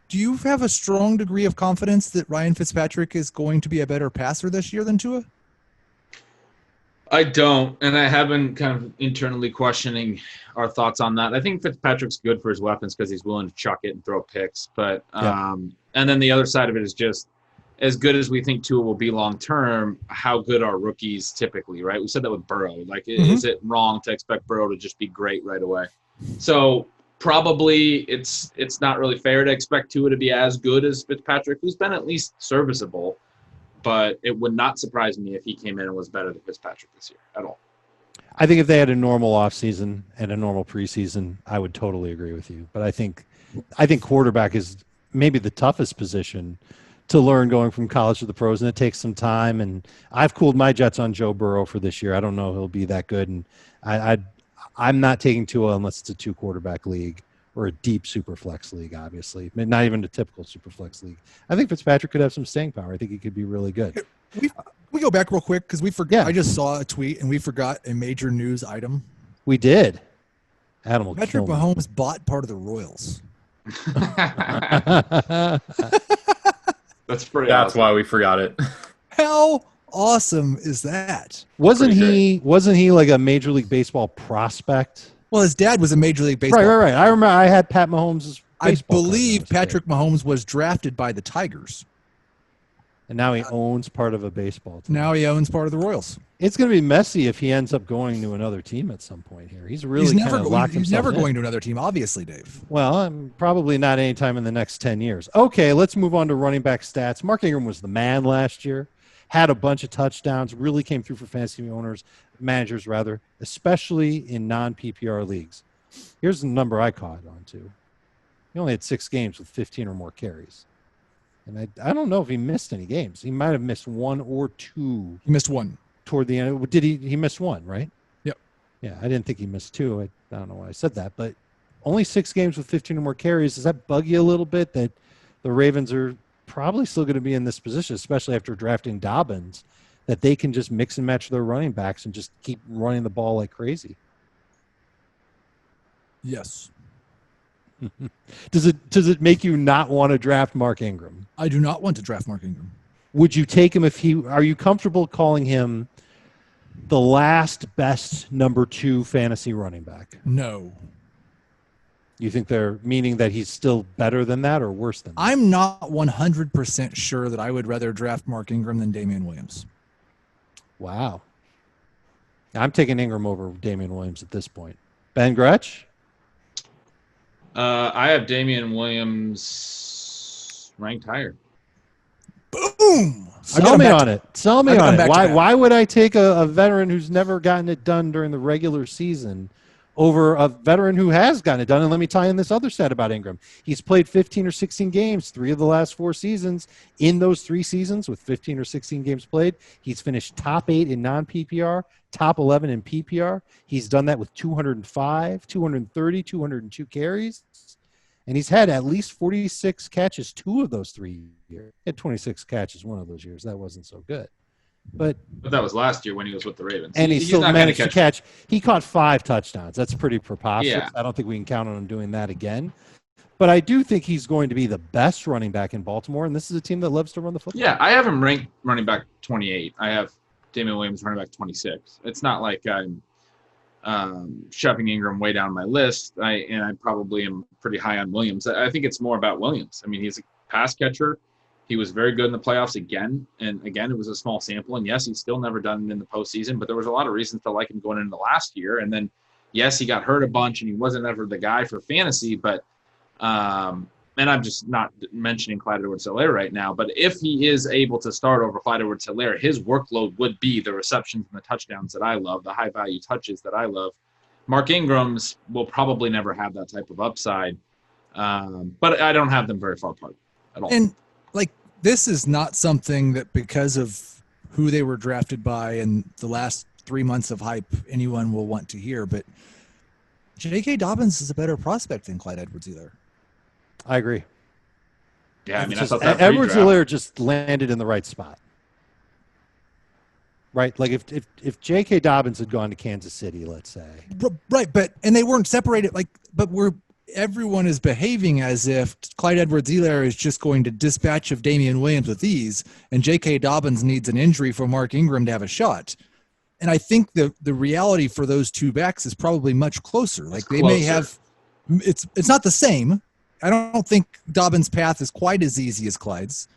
you have a strong degree of confidence that Ryan Fitzpatrick is going to be a better passer this year than Tua? I don't, and I have been kind of internally questioning our thoughts on that. I think Fitzpatrick's good for his weapons because he's willing to chuck it and throw picks. But and then the other side of it is just, as good as we think Tua will be long term, how good are rookies typically, right? We said that with Burrow. Like, is it wrong to expect Burrow to just be great right away? So probably it's not really fair to expect Tua to be as good as Fitzpatrick, who's been at least serviceable. But it would not surprise me if he came in and was better than Fitzpatrick this year at all. I think if they had a normal offseason and a normal preseason, I would totally agree with you. But I think quarterback is maybe the toughest position to learn going from college to the pros, and it takes some time. And I've cooled my jets on Joe Burrow for this year. I don't know if he'll be that good, and I'm not taking Tua unless it's a 2-quarterback league or a deep super flex league, obviously. Not even a typical super flex league. I think Fitzpatrick could have some staying power. I think he could be really good. We go back real quick because we forgot. Yeah. I just saw a tweet and we forgot a major news item. We did. Adam will Patrick kill me. Mahomes bought part of the Royals. That's pretty. That's awesome. why we forgot it. How awesome is that? Wasn't Pretty he like a Major League Baseball prospect? Well, his dad was a Major League Baseball. Right. I remember I had Pat Mahomes' I baseball card when believe was a kid. Patrick Mahomes was drafted by the Tigers. And now he owns part of a baseball team. Now he owns part of the Royals. It's going to be messy if he ends up going to another team at some point here. He's really kind of locked He's himself never in. going to another team, obviously, Dave. Well, probably not anytime in the next 10 years. Okay, let's move on to running back stats. Mark Ingram was the man last year, had a bunch of touchdowns, really came through for fantasy managers, especially in non-PPR leagues. Here's the number I caught on to. He only had 6 games with 15 or more carries. And I don't know if he missed any games. He might have missed 1 or 2 He missed one. toward the end. Did he missed 1, right? Yep. Yeah, I didn't think he missed 2. I don't know why I said that, but only 6 games with 15 or more carries. Does that bug you a little bit that the Ravens are probably still going to be in this position, especially after drafting Dobbins, that they can just mix and match their running backs and just keep running the ball like crazy? Yes. Does it make you not want to draft Mark Ingram? I do not want to draft Mark Ingram. Would you take him are you comfortable calling him the last best number 2 fantasy running back? No. You think they're meaning that he's still better than that or worse than that? I'm not 100% sure that I would rather draft Mark Ingram than Damian Williams. Wow. I'm taking Ingram over Damian Williams at this point. Ben Gretsch? I have Damian Williams ranked higher. Boom! Sell me on it. Sell me I'll on come it. back to that. Why would I take a veteran who's never gotten it done during the regular season over a veteran who has gotten it done? And let me tie in this other stat about Ingram. He's played 15 or 16 games 3 of the last 4 seasons. In those 3 seasons with 15 or 16 games played, he's finished top 8 in non-PPR, top 11 in PPR. He's done that with 205, 230, 202 carries. And he's had at least 46 catches 2 of those 3 years. He had 26 catches 1 of those years. That wasn't so good. But that was last year when he was with the Ravens. and he He's still not gonna managed to catch. He caught 5 touchdowns. That's pretty preposterous. Yeah. I don't think we can count on him doing that again. But I do think he's going to be the best running back in Baltimore, and this is a team that loves to run the football. Yeah, I have him ranked running back 28. I have Damian Williams running back 26. It's not like I'm shoving Ingram way down my list. I probably am pretty high on Williams. I think it's more about Williams. I mean, he's a pass catcher. He was very good in the playoffs again. And again, it was a small sample. And yes, he's still never done it in the postseason, but there was a lot of reasons to like him going into the last year. And then, yes, he got hurt a bunch and he wasn't ever the guy for fantasy, but and I'm just not mentioning Clyde Edwards-Helaire right now, but if he is able to start over Clyde Edwards-Helaire, his workload would be the receptions and the touchdowns that I love, the high-value touches that I love. Mark Ingram's will probably never have that type of upside, but I don't have them very far apart at all. And, this is not something that because of who they were drafted by and the last 3 months of hype anyone will want to hear, but J.K. Dobbins is a better prospect than Clyde Edwards-Helaire. I agree. Yeah, I mean, I Just, thought that Edwards-Helaire just landed in the right spot. Right? Like if J.K. Dobbins had gone to Kansas City, let's say. Right, and they weren't separated, everyone is behaving as if Clyde Edwards-Helaire is just going to dispatch of Damian Williams with ease, and J.K. Dobbins needs an injury for Mark Ingram to have a shot. And I think the reality for those 2 backs is probably much closer. May have – it's not the same. I don't think Dobbins' path is quite as easy as Clyde's,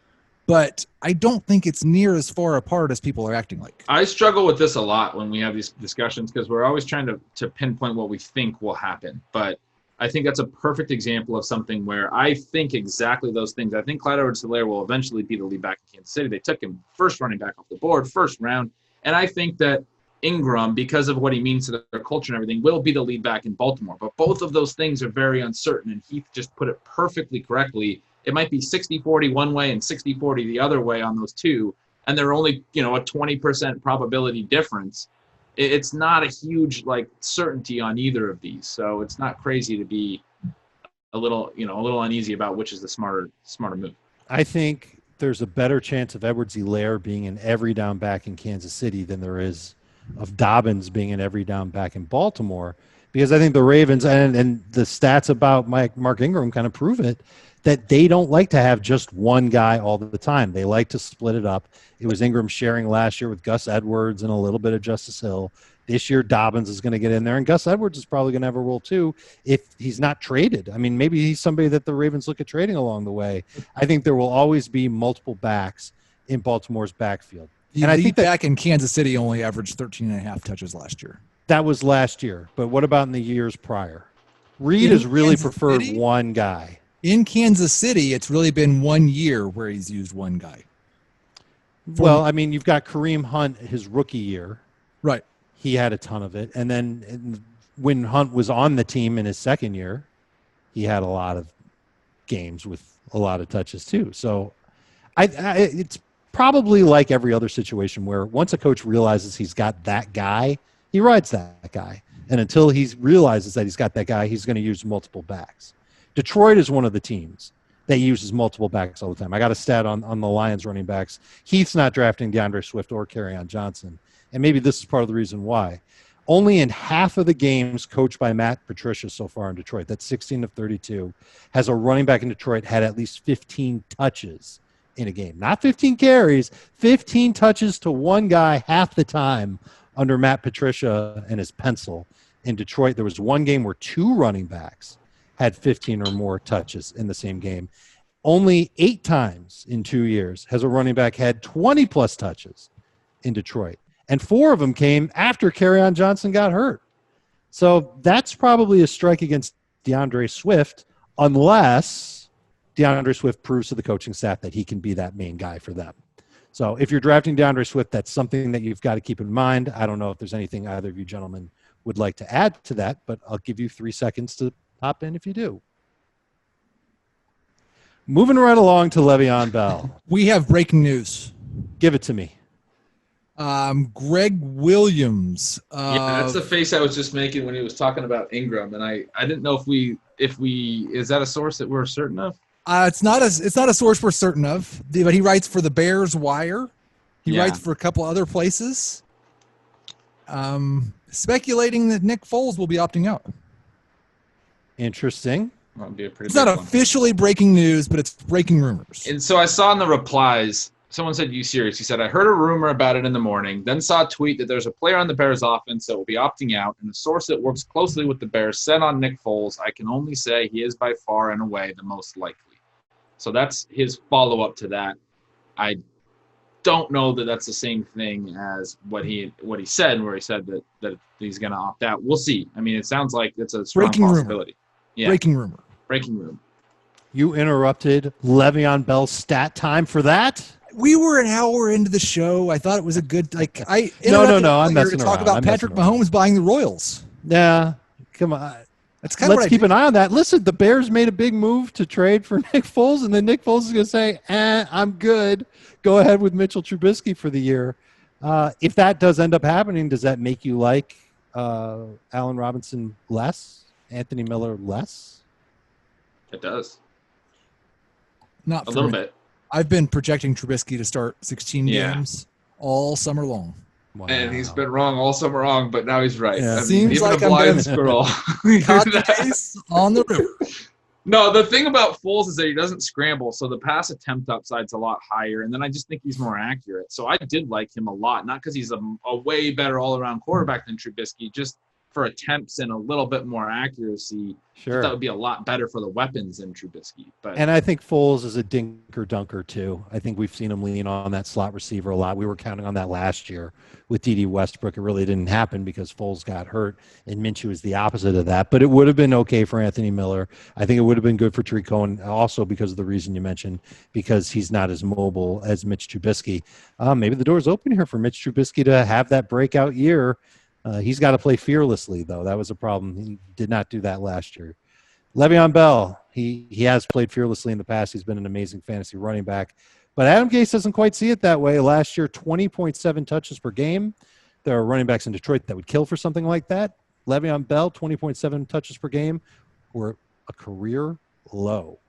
but I don't think it's near as far apart as people are acting like. I struggle with this a lot when we have these discussions because we're always trying to pinpoint what we think will happen. But I think that's a perfect example of something where I think exactly those things. I think Clyde Edwards-Helaire will eventually be the lead back in Kansas City. They took him first running back off the board, first round. And I think that Ingram, because of what he means to their culture and everything, will be the lead back in Baltimore. But both of those things are very uncertain, and Heath just put it perfectly correctly. it might be 60-40 one way and 60-40 the other way on those two, and they're only, a 20% probability difference. It's not a huge certainty on either of these, so it's not crazy to be a little uneasy about which is the smarter move. I think there's a better chance of Edwards-Helaire being an every down back in Kansas City than there is of Dobbins being an every down back in Baltimore, because I think the Ravens and the stats about Mark Ingram kind of prove it, that they don't like to have just one guy all the time. They like to split it up. It was Ingram sharing last year with Gus Edwards and a little bit of Justice Hill. This year, Dobbins is going to get in there, and Gus Edwards is probably going to have a role too if he's not traded. I mean, maybe he's somebody that the Ravens look at trading along the way. I think there will always be multiple backs in Baltimore's backfield. And I think back in Kansas City only averaged 13.5 touches last year. That was last year, but what about in the years prior? Reed has really preferred one guy. In Kansas City, it's really been 1 year where he's used one guy. Well, I mean, you've got Kareem Hunt his rookie year. Right. He had a ton of it. And then when Hunt was on the team in his second year, he had a lot of games with a lot of touches too. So it's probably like every other situation where once a coach realizes he's got that guy, he rides that guy. And until he realizes that he's got that guy, he's going to use multiple backs. Detroit is one of the teams that uses multiple backs all the time. I got a stat on the Lions running backs. Heath's not drafting DeAndre Swift or Kerryon Johnson. And maybe this is part of the reason why. Only in half of the games coached by Matt Patricia so far in Detroit, that's 16 of 32, has a running back in Detroit had at least 15 touches in a game. Not 15 carries, 15 touches to one guy half the time under Matt Patricia and his pencil. In Detroit, there was one game where two running backs had 15 or more touches in the same game. Only 8 times in 2 years has a running back had 20-plus touches in Detroit. And 4 of them came after Kerryon Johnson got hurt. So that's probably a strike against DeAndre Swift, unless DeAndre Swift proves to the coaching staff that he can be that main guy for them. So if you're drafting DeAndre Swift, that's something that you've got to keep in mind. I don't know if there's anything either of you gentlemen would like to add to that, but I'll give you 3 seconds to hop in if you do. Moving right along to Le'Veon Bell. We have breaking news. Give it to me. Greg Williams. Yeah, that's the face I was just making when he was talking about Ingram, and I didn't know if we is that a source that we're certain of? It's not a source we're certain of, but he writes for the Bears Wire. He writes for a couple other places. Speculating that Nick Foles will be opting out. Interesting. That would be a pretty. It's not officially breaking news, but it's breaking rumors. And so I saw in the replies, someone said, "You serious?" He said, "I heard a rumor about it in the morning, then saw a tweet that there's a player on the Bears offense that will be opting out, and a source that works closely with the Bears said on Nick Foles, I can only say he is by far and away the most likely." So that's his follow-up to that. I don't know that that's the same thing as what he said, where he said that he's going to opt out. We'll see. I mean, it sounds like it's a strong possibility. Yeah. Breaking rumor. Breaking rumor. You interrupted Le'Veon Bell's stat time for that? We were an hour into the show. I thought it was a good No. I'm messing to around. talk about Patrick Mahomes buying the Royals. Yeah, come on. That's kind of Let's keep an eye on that. Listen, the Bears made a big move to trade for Nick Foles, and then Nick Foles is going to say, I'm good. Go ahead with Mitchell Trubisky for the year. If that does end up happening, does that make you like Allen Robinson less? Anthony Miller less? It does. Not a little bit. I've been projecting Trubisky to start 16 games all summer long. Wow. And he's been wrong all summer long, but now he's right. Yeah. I mean, Seems even like a blind squirrel. Caught the case on the river. No, the thing about Foles is that he doesn't scramble, so the pass attempt upside's a lot higher, and then I just think he's more accurate. So I did like him a lot, not because he's a way better all-around quarterback than Trubisky, just for attempts and a little bit more accuracy. Sure. That would be a lot better for the weapons than Trubisky. And I think Foles is a dinker dunker too. I think we've seen him lean on that slot receiver a lot. We were counting on that last year with D.D. Westbrook. It really didn't happen because Foles got hurt, and Minshew is the opposite of that. But it would have been okay for Anthony Miller. I think it would have been good for Tariq Cohen also because of the reason you mentioned, because he's not as mobile as Mitch Trubisky. Maybe the door's open here for Mitch Trubisky to have that breakout year. He's got to play fearlessly, though. That was a problem. He did not do that last year. Le'Veon Bell, He has played fearlessly in the past. He's been an amazing fantasy running back. But Adam Gase doesn't quite see it that way. Last year, 20.7 touches per game. There are running backs in Detroit that would kill for something like that. Le'Veon Bell, 20.7 touches per game, were a career low.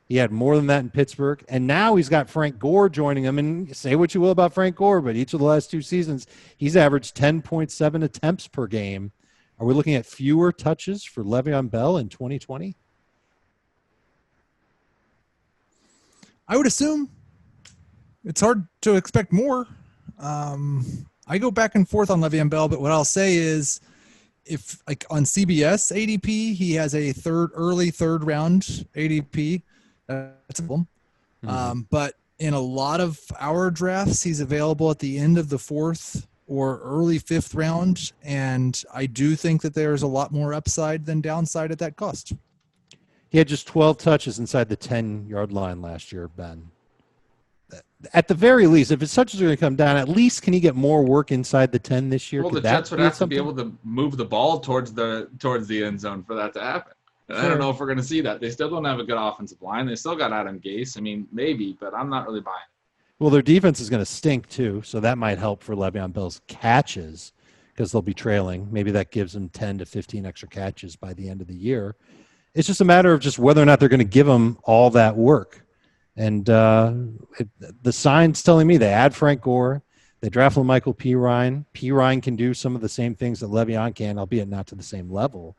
He had more than that in Pittsburgh. And now he's got Frank Gore joining him. And say what you will about Frank Gore, but each of the last 2 seasons, he's averaged 10.7 attempts per game. Are we looking at fewer touches for Le'Veon Bell in 2020? I would assume. It's hard to expect more. I go back and forth on Le'Veon Bell, but what I'll say is, if like on CBS ADP, he has a early third round ADP. That's a problem. But in a lot of our drafts, he's available at the end of the 4th or early 5th round, and I do think that there's a lot more upside than downside at that cost. He had just 12 touches inside the 10-yard line last year, Ben. At the very least, if his touches are going to come down, at least can he get more work inside the 10 this year? Well, the Jets would have to be able to move the ball towards the end zone for that to happen. And I don't know if we're going to see that. They still don't have a good offensive line. They still got Adam Gase. I mean, maybe, but I'm not really buying it. Well, their defense is going to stink too, so that might help for Le'Veon Bell's catches because they'll be trailing. Maybe that gives them 10 to 15 extra catches by the end of the year. It's just a matter of just whether or not they're going to give him all that work. And the sign's telling me they add Frank Gore. They draft LaMichael Pirine. Pirine can do some of the same things that Le'Veon can, albeit not to the same level.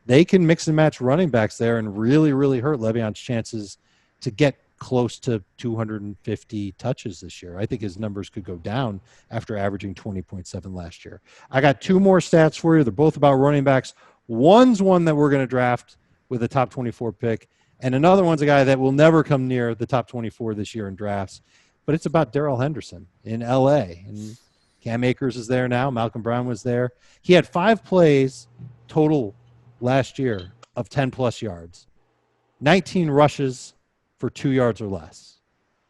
They can mix and match running backs there and really, really hurt Le'Veon's chances to get close to 250 touches this year. I think his numbers could go down after averaging 20.7 last year. I got 2 more stats for you. They're both about running backs. One's one that we're going to draft with a top 24 pick, and another one's a guy that will never come near the top 24 this year in drafts. But it's about Darrell Henderson in L.A. And Cam Akers is there now. Malcolm Brown was there. He had 5 plays total last year of 10-plus yards, 19 rushes for 2 yards or less.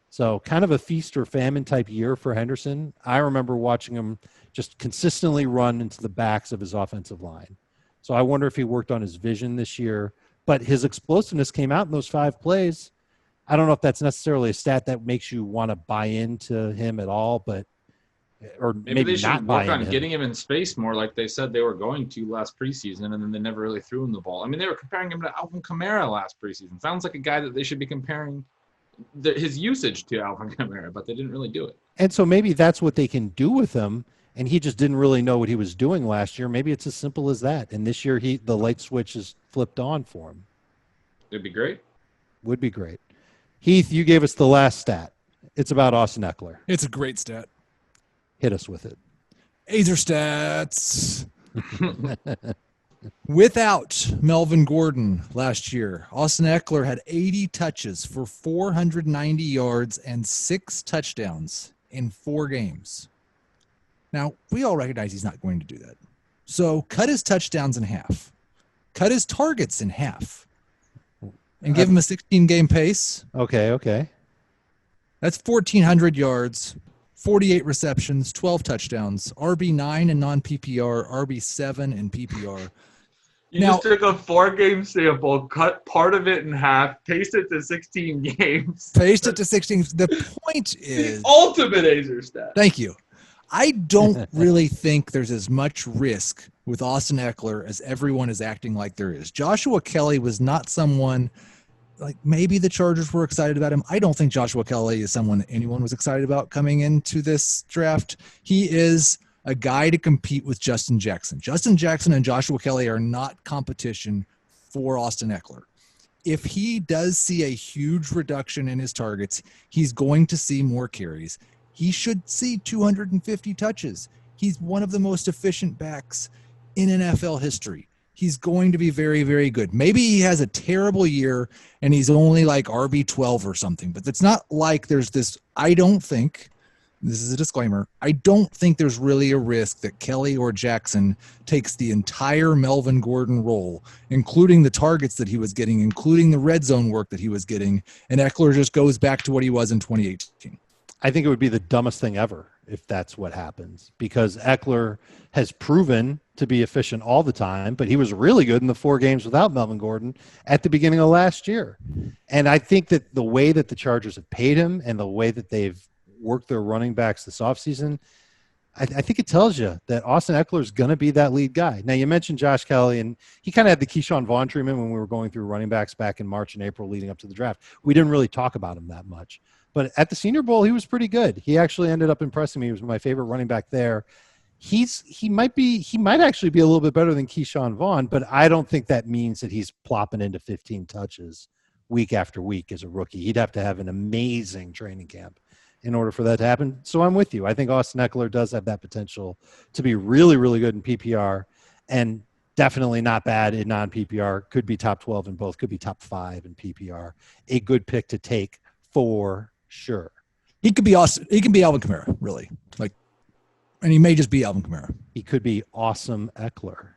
So kind of a feast or famine type year for Henderson. I remember watching him just consistently run into the backs of his offensive line. So I wonder if he worked on his vision this year. But his explosiveness came out in those 5 plays. I don't know if that's necessarily a stat that makes you want to buy into him at all, but or maybe they should not buy work on into getting him in space more, like they said they were going to last preseason, and then they never really threw him the ball. I mean, they were comparing him to Alvin Kamara last preseason. Sounds like a guy that they should be comparing his usage to Alvin Kamara, but they didn't really do it. And so maybe that's what they can do with him, and he just didn't really know what he was doing last year. Maybe it's as simple as that. And this year the light switch is flipped on for him. It'd be great. Would be great. Heath, you gave us the last stat. It's about Austin Eckler. It's a great stat. Hit us with it. Azer stats. Without Melvin Gordon last year, Austin Eckler had 80 touches for 490 yards and 6 touchdowns in 4 games. Now, we all recognize he's not going to do that. So cut his touchdowns in half. Cut his targets in half. And give him a 16-game pace. Okay. That's 1,400 yards, 48 receptions, 12 touchdowns, RB9 in non-PPR, RB7 in PPR. You just took a 4-game sample, cut part of it in half, paste it to 16 games. Paste it to 16. The point is... the ultimate Azer stat. Thank you. I don't really think there's as much risk with Austin Eckler as everyone is acting like there is. Joshua Kelly was not someone... like maybe the Chargers were excited about him. I don't think Joshua Kelly is someone that anyone was excited about coming into this draft. He is a guy to compete with Justin Jackson. Justin Jackson and Joshua Kelly are not competition for Austin Eckler. If he does see a huge reduction in his targets, he's going to see more carries. He should see 250 touches. He's one of the most efficient backs in NFL history. He's going to be very, very good. Maybe he has a terrible year and he's only like RB12 or something, but it's not like there's this, I don't think, this is a disclaimer, I don't think there's really a risk that Kelly or Jackson takes the entire Melvin Gordon role, including the targets that he was getting, including the red zone work that he was getting, and Eckler just goes back to what he was in 2018. I think it would be the dumbest thing ever if that's what happens, because Eckler has proven to be efficient all the time, but he was really good in the 4 games without Melvin Gordon at the beginning of last year. And I think that the way that the Chargers have paid him and the way that they've worked their running backs this offseason, I think it tells you that Austin Eckler is going to be that lead guy. Now, you mentioned Josh Kelly, and he kind of had the Keyshawn Vaughn treatment when we were going through running backs back in March and April leading up to the draft. We didn't really talk about him that much. But at the Senior Bowl, he was pretty good. He actually ended up impressing me. He was my favorite running back there. He might actually be a little bit better than Keyshawn Vaughn, but I don't think that means that he's plopping into 15 touches week after week as a rookie. He'd have to have an amazing training camp in order for that to happen. So I'm with you. I think Austin Eckler does have that potential to be really, really good in PPR and definitely not bad in non-PPR. Could be top 12 in both, could be top 5 in PPR. A good pick to take for sure. He could be awesome. He can be Alvin Kamara, really. And he may just be Alvin Kamara. He could be awesome Eckler.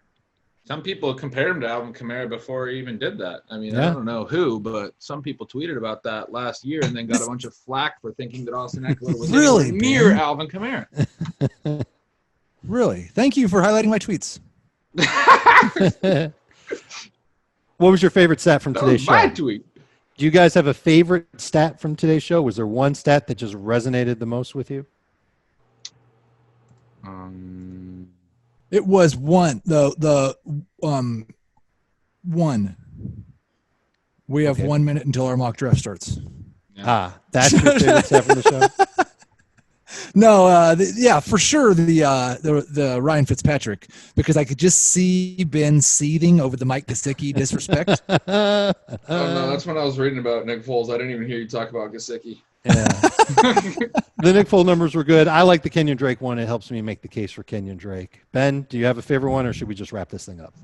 Some people compared him to Alvin Kamara before he even did that. I mean, I don't know who, but some people tweeted about that last year and then got a bunch of flack for thinking that Austin Eckler was really near Alvin Kamara. Really? Thank you for highlighting my tweets. What was your favorite stat from today's show? My tweet. Do you guys have a favorite stat from today's show? Was there one stat that just resonated the most with you? It was one. One. We have 1 minute until our mock draft starts. Yeah. That's your favorite stat from the show? No, for sure the Ryan Fitzpatrick, because I could just see Ben seething over the Mike Gesicki disrespect. Oh no, that's when I was reading about Nick Foles. I didn't even hear you talk about Gesicki. Yeah. The Nick Foles numbers were good. I like the Kenyan Drake one. It helps me make the case for Kenyan Drake. Ben, do you have a favorite one, or should we just wrap this thing up?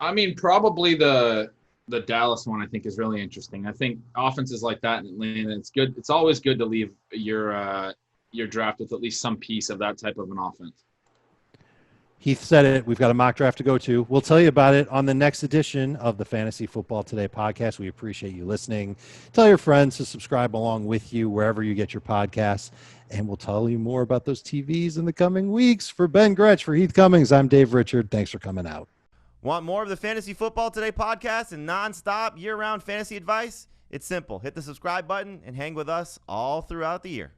I mean, probably the Dallas one I think is really interesting. I think offenses like that in Atlanta, it's good. It's always good to leave your draft with at least some piece of that type of an offense. Heath said it. We've got a mock draft to go to. We'll tell you about it on the next edition of the Fantasy Football Today podcast. We appreciate you listening. Tell your friends to subscribe along with you wherever you get your podcasts, and we'll tell you more about those TVs in the coming weeks. For Ben Gretsch, for Heath Cummings, I'm Dave Richard. Thanks for coming out. Want more of the Fantasy Football Today podcast and nonstop year-round fantasy advice? It's simple. Hit the subscribe button and hang with us all throughout the year.